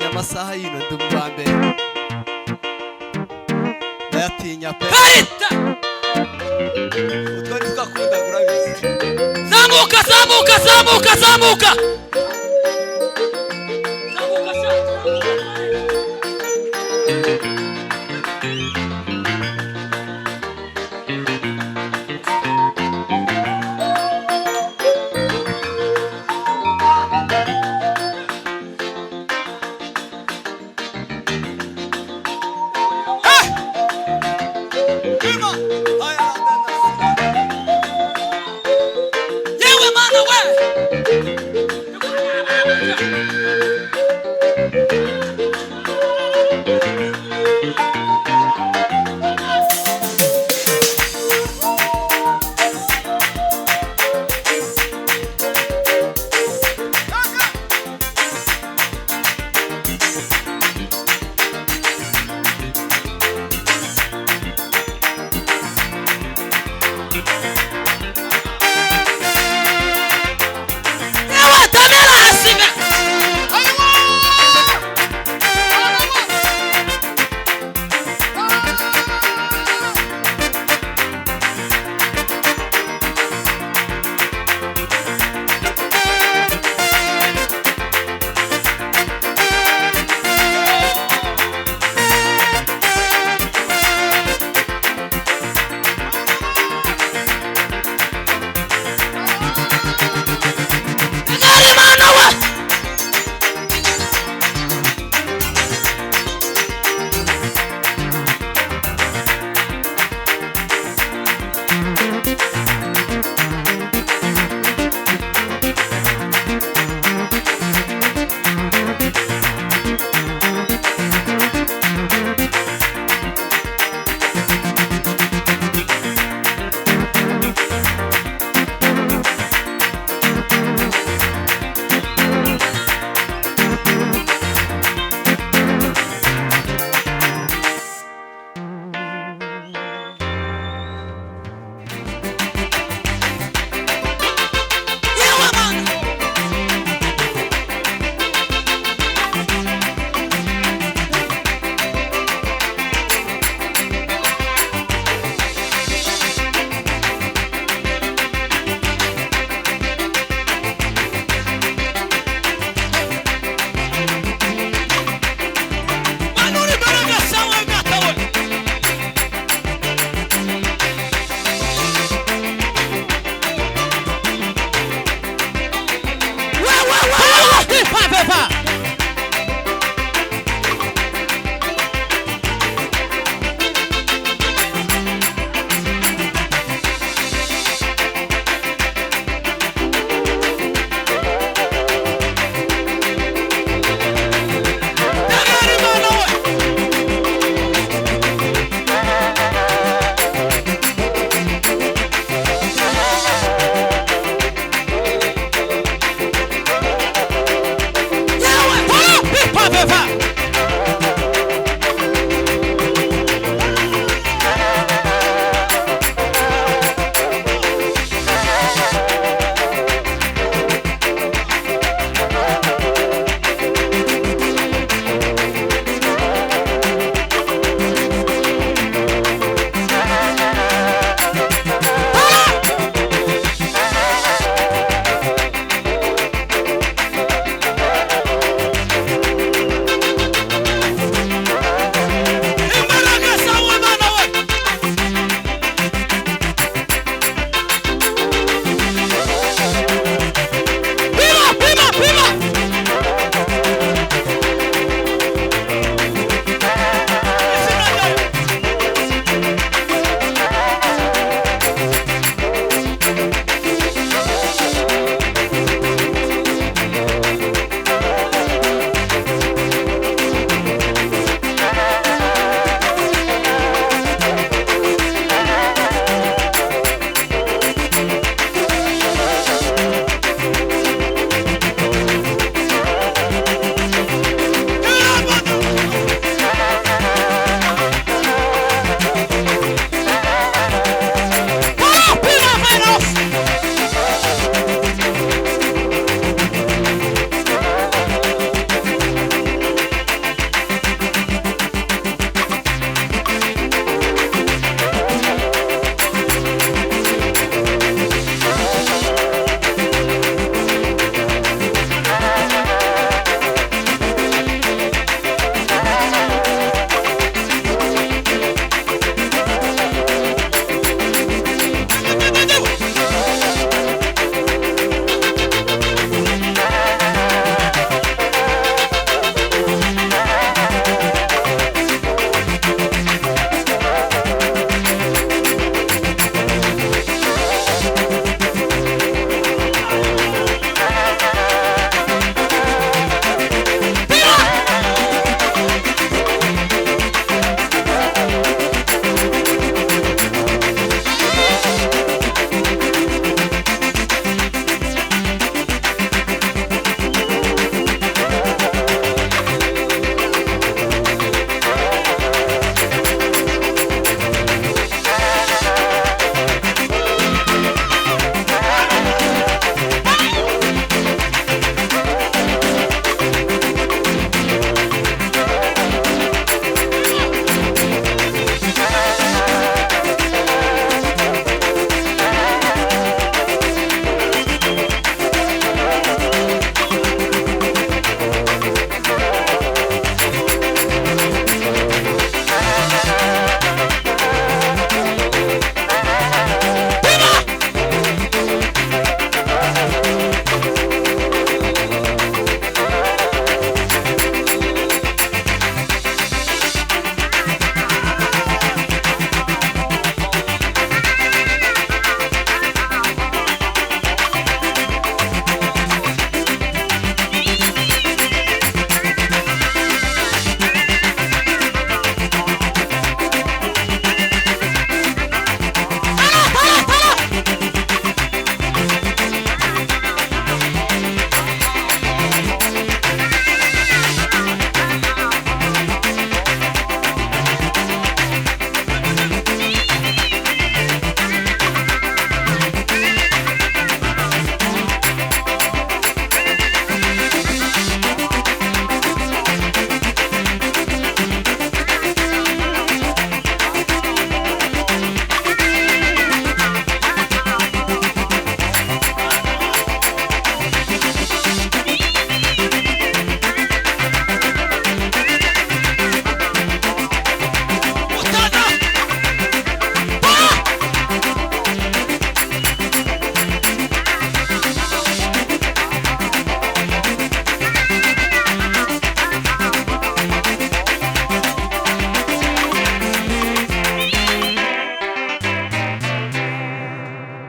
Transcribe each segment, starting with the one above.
amasaha yino ndumva mbere ndayatinya pe utwo nitwakunda kurabizi zamuka zamuka zamuka zamuka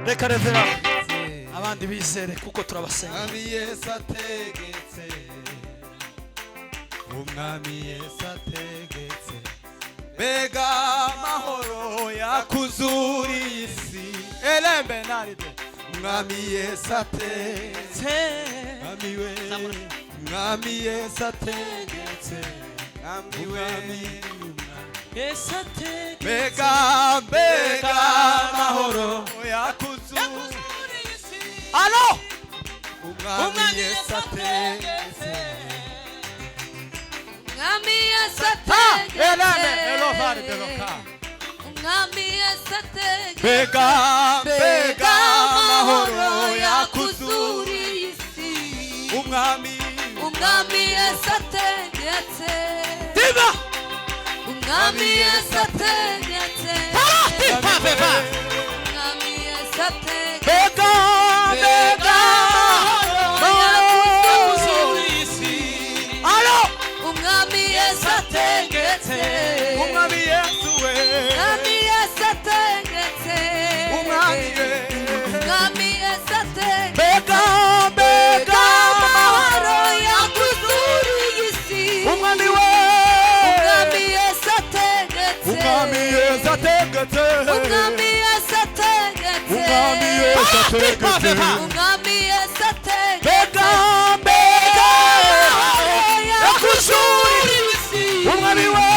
reka revera abandi bizere kuko turabasenga. Umwami Yesu ategetse, Umwami Yesu ategetse, mbega amahoro yakuzuriye isi. Elembe naride. Umwami Yesu ategetse, Umwami we, Umwami Yesu ategetse, Umwami we, Yesu ategetse, mbega amahoro yakuzuriye isi. alo Umwami Yesu ategetse, Umwami Yesu elane elovare ategetse, deloka Umwami Yesu ategetse, mbega amahoro yakuzuriye yakuzuriye isi. Umwami Umwami Yesu ategetse, diva Umwami Yesu ategetse, diva veva Umwami Yesu ategetse, mbega yakuzuriye isi. alo Umwami Yesu ategetse, Umwami Yesu we, Umwami Yesu ategetse, Umwami we, Umwami Yesu ategetse, mbega amahoro yakuzuriye isi. umwami we Umwami Yesu ategetse, umwami Yesu ategetse Umwami Yesu ategetse, umwami Yesu ategetse Umwami Yesu ategetse, mbega yakuzuriye isi. umwami we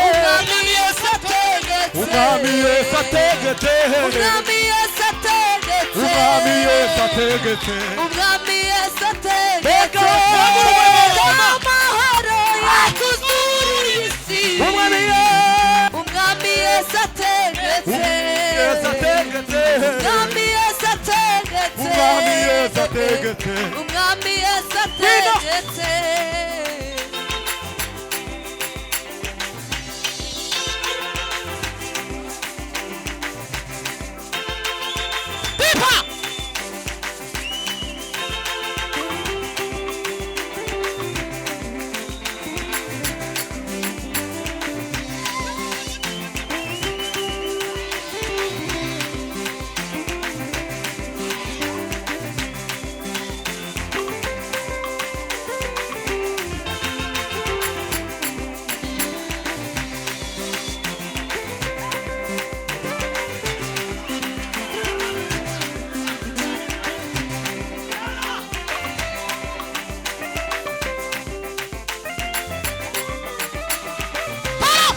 Umwami Yesu ategetse, umwami Yesu ategetse Umwami Yesu ategetse, umwami Yesu ategetse Umwami Yesu ategetse, mbega amahoro yakuzuriye isi. umwami Umwami Yesu ategetse, Yesu ategetse Umwami Yesu ategetse, umwami Yesu ategetse Umwami Yesu ategetse. diva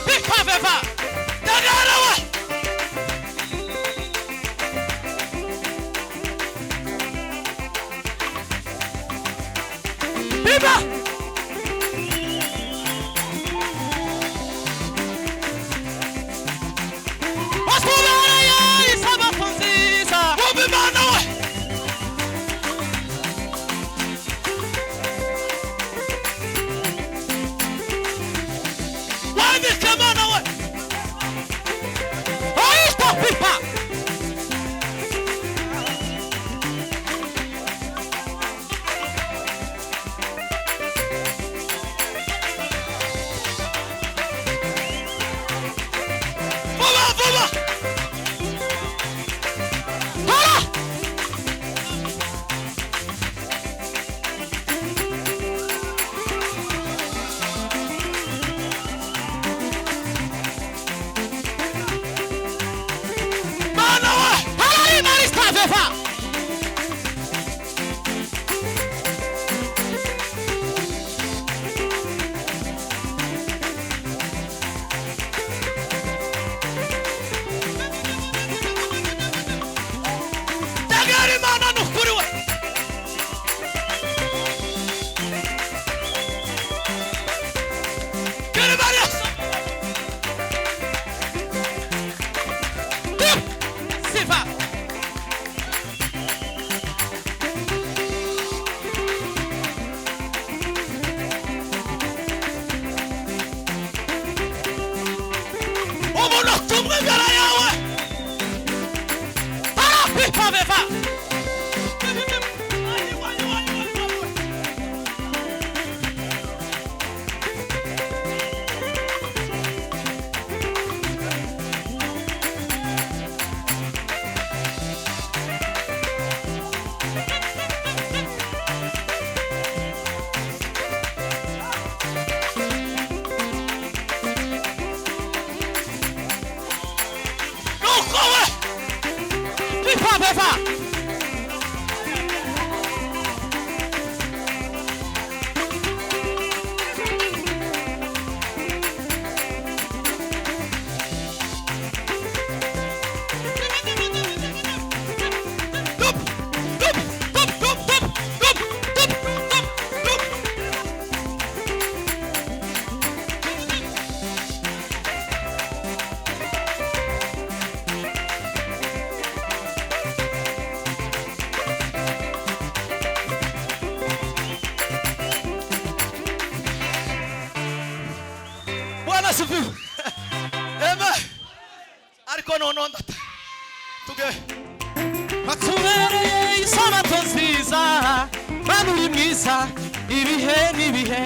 diva veva dagara we diva wasubara ya isaba funzisa ubimana we wandika mana we oista pipa vuba vuba hala mana we hala imarista vefa dagari mana nukuri we kiri marias sifa umuntu tumwe imbere yawe hala pipa veva Pipa beba. Bwana sifiwe. Amen. Ariko nono ndata. Tuge. Matubereye isabato nziza. Mana uri mwiza ibihe n'ibihe.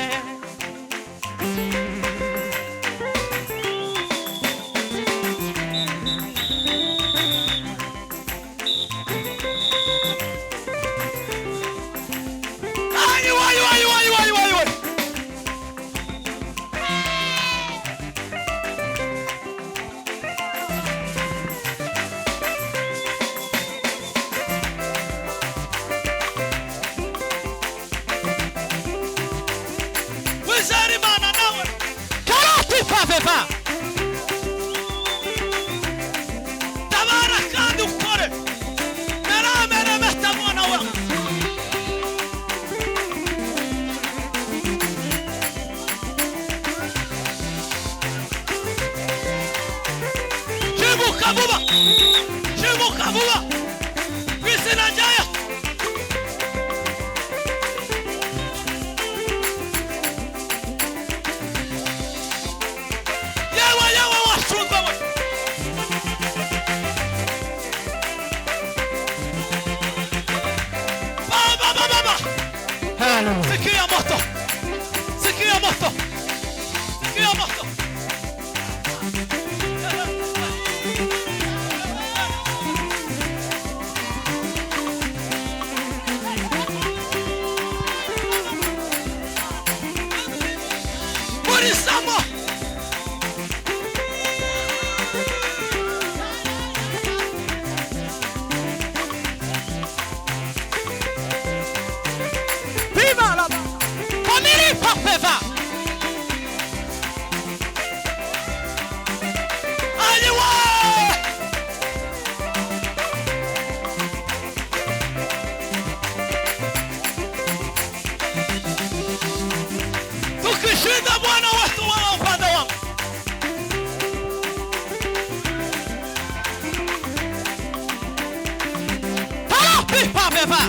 Wizari mana nawe. Karati paveva. Tabara kandi ukore. Meramere metamona wa. Shibuka buba. Shibuka buba. Wisina jaya. Sikia moto. Sikia moto. Sikia moto. Murisamo. Papa. Tukishinda Bwana watu wa upande wangu. Pipa beba.